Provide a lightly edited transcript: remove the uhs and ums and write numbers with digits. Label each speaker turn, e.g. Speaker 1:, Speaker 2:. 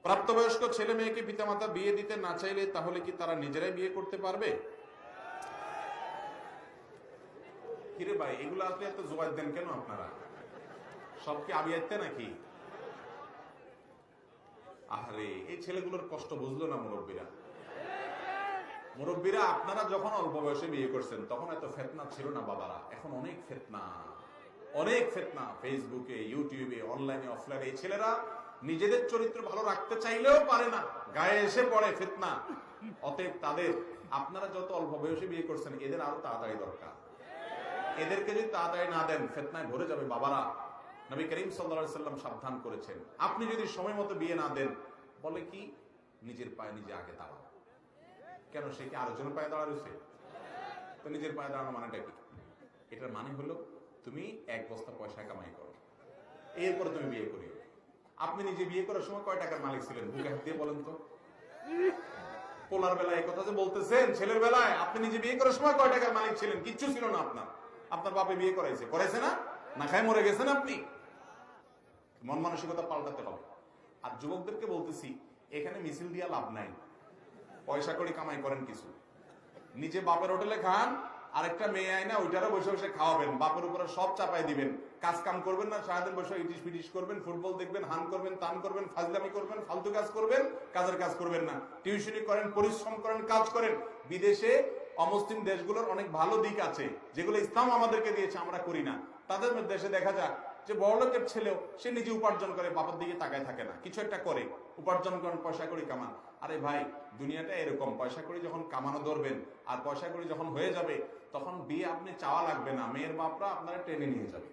Speaker 1: প্রাপ্তবয়স্ক ছেলে মেয়েকে পিতামাতা বিয়ে দিতে না চাইলে তাহলে কি তারা নিজেরাই বিয়ে করতে পারবে? কিরে ভাই, এগুলো আপনি এত জোয়ার দেন কেন? আপনারা সব কি আবিয়াতে নাকি? আরে এই ছেলেগুলোর কষ্ট বুঝলো না মুরব্বীরা। মুরব্বীরা, আপনারা যখন অল্প বয়সে বিয়ে করছেন তখন এত ফেতনা ছিল না বাবারা। এখন অনেক ফেতনা, অনেক ফেতনা। ফেসবুকে, ইউটিউবে, অনলাইনে, অফলাইনে এই ছেলেরা নিজেদের চরিত্র ভালো রাখতে চাইলেও পারে না, গায়ে এসে পড়ে ফিতনা। অতএব তাদের, আপনারা যত অল্প বয়সে বিয়ে করছেন এদের আরো তাড়াতাড়ি দরকার। এদেরকে যদি তাড়াতাড়ি না দেন ফিতনায় ভরে যাবে বাবারা। নবী করিম সাল্লাল্লাহু আলাইহি সাল্লাম সাবধান করেছেন, আপনি যদি সময় মতো বিয়ে না দেন, বলে কি নিজের পায়ে নিজে আগে দাঁড়াও। কেন, সে কি আরেকজনের পায়ে দাঁড়া রয়েছে? তো নিজের পায়ে দাঁড়ানো মানেটা কি? এটার মানে হলো তুমি এক বস্তা পয়সা কামাই করো, এরপরে তুমি বিয়ে করিও। আপনি নিজে বিয়ে করার সময় কয় টাকার মালিক ছিলেন? বুকে হাত দিয়ে বলেন তো। পোলার বেলায় কথা যে বলতেছেন, ছেলের বেলায় আপনি নিজে বিয়ে করার সময় কয় টাকার মালিক ছিলেন? কিচ্ছু ছিল না আপনার। আপনার বাপে বিয়ে করাইছে, করাইছে না? না খায় মরে গেছেন আপনি। মন মানসিকতা পাল্টাতে হবে। আর যুবকদেরকে বলতেছি, এখানে মিছিল দিয়া লাভ নাই। পয়সা করে কামাই করেন কিছু, নিজে বাপের হোটেলে খান, আরেকটা মেয়ে আইনা ওইটারও বসে বসে খাওয়াবেন, বাপের উপরে সব চাপাই দিবেন। কাজ কাম করবেন না, সারাদিন বসে ইটিস পিটিস করবেন, ফুটবল দেখবেন, হান করবেন, তান করবেন, ফাজলামি করবেন, ফালতু কাজ করবেন, কাজের কাজ করবেন না। টিউশনি করেন, পরিশ্রম করেন, কাজ করেন। বিদেশে অমুসলিম দেশগুলোর অনেক ভালো দিক আছে যেগুলো ইসলাম আমাদেরকে দিয়েছে, আমরা করি না। তাদের দেশে দেখা যায় যে বড়লোকের ছেলেও সে নিজে উপার্জন করে, বাবার দিকে তাকায় থাকে না, কিছু একটা করে, উপার্জন করেন, পয়সা করি কামান। আরে ভাই, দুনিয়াটা এরকম, পয়সা করি যখন কামানো ধরবেন আর পয়সা করি যখন হয়ে যাবে, তখন বিয়ে আপনি চাওয়া লাগবে না, মেয়ের বাপরা আপনারা টেনে নিয়ে যাবে।